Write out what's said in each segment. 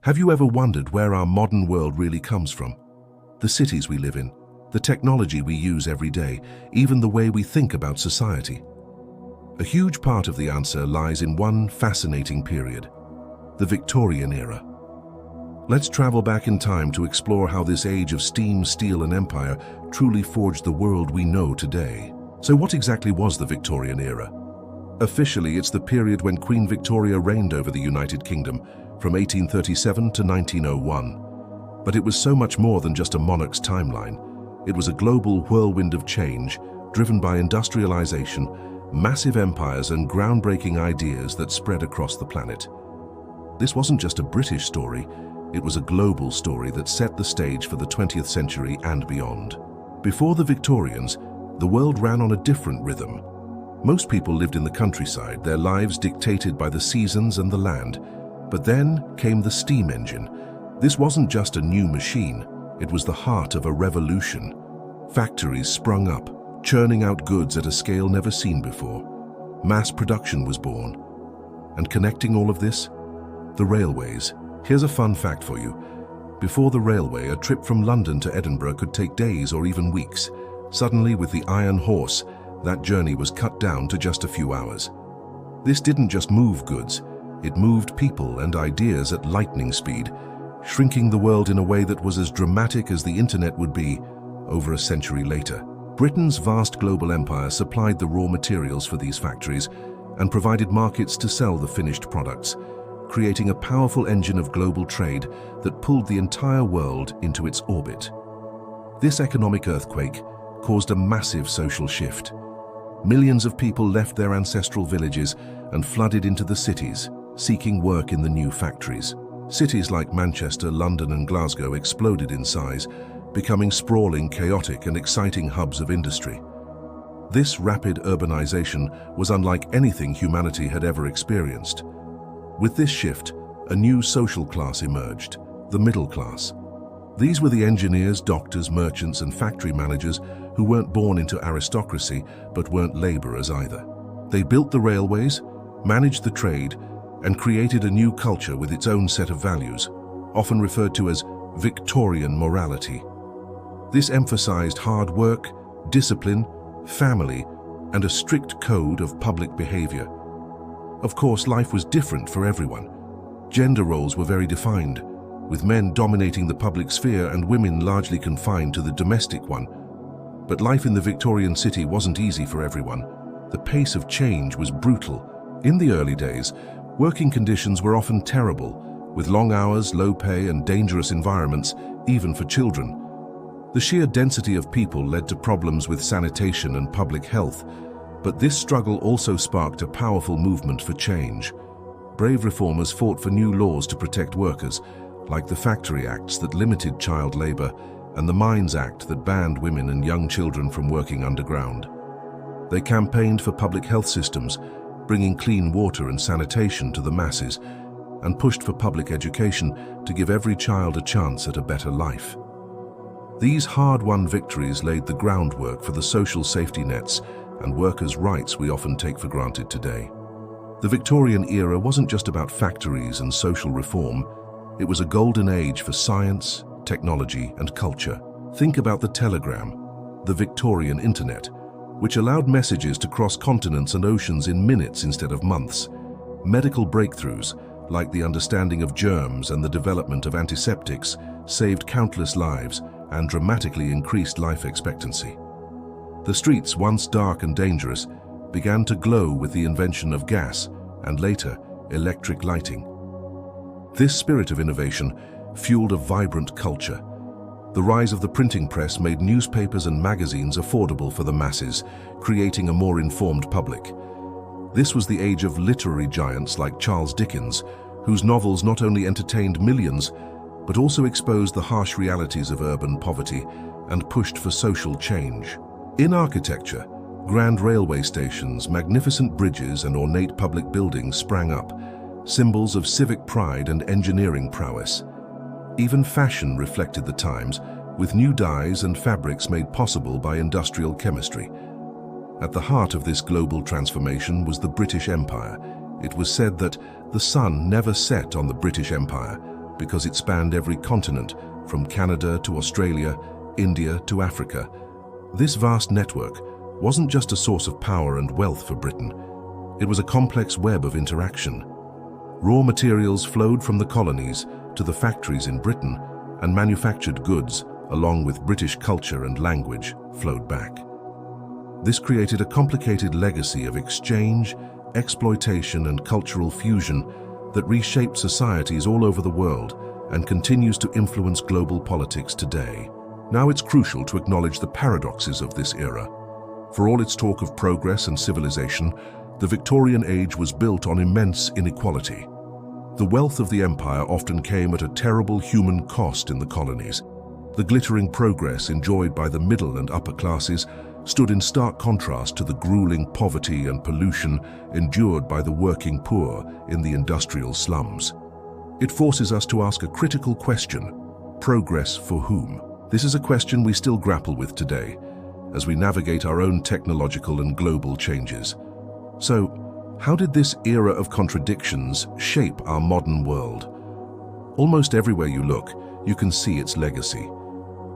Have you ever wondered where our modern world really comes from? The cities we live in, the technology we use every day, even the way we think about society. A huge part of the answer lies in one fascinating period, the Victorian Era. Let's travel back in time to explore how this age of steam, steel, and empire truly forged the world we know today. So what exactly was the Victorian Era? Officially, it's the period when Queen Victoria reigned over the United Kingdom from 1837 to 1901. But it was so much more than just a monarch's timeline. It was a global whirlwind of change, driven by industrialization, massive empires, and groundbreaking ideas that spread across the planet. This wasn't just a British story, it was a global story that set the stage for the 20th century and beyond. Before the Victorians, the world ran on a different rhythm. Most people lived in the countryside, their lives dictated by the seasons and the land. But then came the steam engine. This wasn't just a new machine, it was the heart of a revolution. Factories sprung up, churning out goods at a scale never seen before. Mass production was born. And connecting all of this? The railways. Here's a fun fact for you. Before the railway, a trip from London to Edinburgh could take days or even weeks. Suddenly, with the iron horse, that journey was cut down to just a few hours. This didn't just move goods, it moved people and ideas at lightning speed, shrinking the world in a way that was as dramatic as the internet would be over a century later. Britain's vast global empire supplied the raw materials for these factories and provided markets to sell the finished products, creating a powerful engine of global trade that pulled the entire world into its orbit. This economic earthquake caused a massive social shift. Millions of people left their ancestral villages and flooded into the cities, seeking work in the new factories. Cities like Manchester, London, and Glasgow exploded in size, becoming sprawling, chaotic, and exciting hubs of industry. This rapid urbanization was unlike anything humanity had ever experienced. With this shift, a new social class emerged, the middle class. These were the engineers, doctors, merchants, and factory managers who weren't born into aristocracy but weren't laborers either. They built the railways, managed the trade, and created a new culture with its own set of values, often referred to as Victorian morality. This emphasized hard work, discipline, family, and a strict code of public behavior. Of course, life was different for everyone. Gender roles were very defined, with men dominating the public sphere and women largely confined to the domestic one. But life in the Victorian city wasn't easy for everyone. The pace of change was brutal. In the early days, working conditions were often terrible, with long hours, low pay, and dangerous environments, even for children. The sheer density of people led to problems with sanitation and public health, but this struggle also sparked a powerful movement for change. Brave reformers fought for new laws to protect workers, like the Factory Acts that limited child labor and the Mines Act that banned women and young children from working underground. They campaigned for public health systems, bringing clean water and sanitation to the masses, and pushed for public education to give every child a chance at a better life. These hard-won victories laid the groundwork for the social safety nets and workers' rights we often take for granted today. The Victorian era wasn't just about factories and social reform, it was a golden age for science, technology, and culture. Think about the telegram, the Victorian internet, which allowed messages to cross continents and oceans in minutes instead of months. Medical breakthroughs, like the understanding of germs and the development of antiseptics, saved countless lives and dramatically increased life expectancy. The streets, once dark and dangerous, began to glow with the invention of gas and later electric lighting. This spirit of innovation fueled a vibrant culture. The rise of the printing press made newspapers and magazines affordable for the masses, creating a more informed public. This was the age of literary giants like Charles Dickens, whose novels not only entertained millions, but also exposed the harsh realities of urban poverty and pushed for social change. In architecture, grand railway stations, magnificent bridges, and ornate public buildings sprang up, symbols of civic pride and engineering prowess. Even fashion reflected the times, with new dyes and fabrics made possible by industrial chemistry. At the heart of this global transformation was the British Empire. It was said that the sun never set on the British Empire, because it spanned every continent, from Canada to Australia, India to Africa. This vast network wasn't just a source of power and wealth for Britain. It was a complex web of interaction. Raw materials flowed from the colonies to the factories in Britain, and manufactured goods, along with British culture and language, flowed back. This created a complicated legacy of exchange, exploitation, and cultural fusion that reshaped societies all over the world and continues to influence global politics today. Now it's crucial to acknowledge the paradoxes of this era. For all its talk of progress and civilization, the Victorian age was built on immense inequality. The wealth of the empire often came at a terrible human cost in the colonies. The glittering progress enjoyed by the middle and upper classes stood in stark contrast to the grueling poverty and pollution endured by the working poor in the industrial slums. It forces us to ask a critical question: progress for whom? This is a question we still grapple with today, as we navigate our own technological and global changes. So, how did this era of contradictions shape our modern world? Almost everywhere you look, you can see its legacy.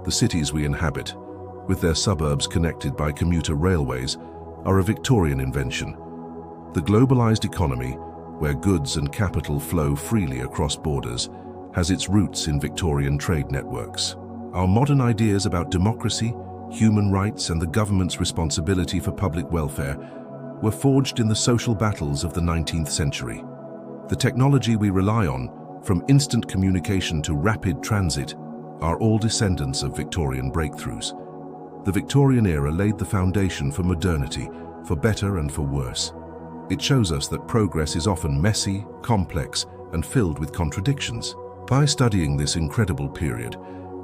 The cities we inhabit, with their suburbs connected by commuter railways, are a Victorian invention. The globalized economy, where goods and capital flow freely across borders, has its roots in Victorian trade networks. Our modern ideas about democracy, human rights, and the government's responsibility for public welfare were forged in the social battles of the 19th century. The technology we rely on, from instant communication to rapid transit, are all descendants of Victorian breakthroughs. The Victorian era laid the foundation for modernity, for better and for worse. It shows us that progress is often messy, complex, and filled with contradictions. By studying this incredible period,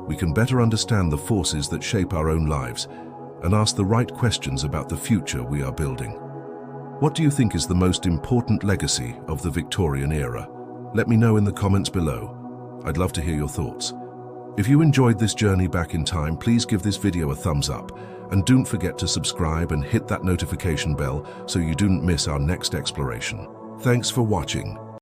we can better understand the forces that shape our own lives and ask the right questions about the future we are building. What do you think is the most important legacy of the Victorian era? Let me know in the comments below. I'd love to hear your thoughts. If you enjoyed this journey back in time, please give this video a thumbs up, and don't forget to subscribe and hit that notification bell so you don't miss our next exploration. Thanks for watching.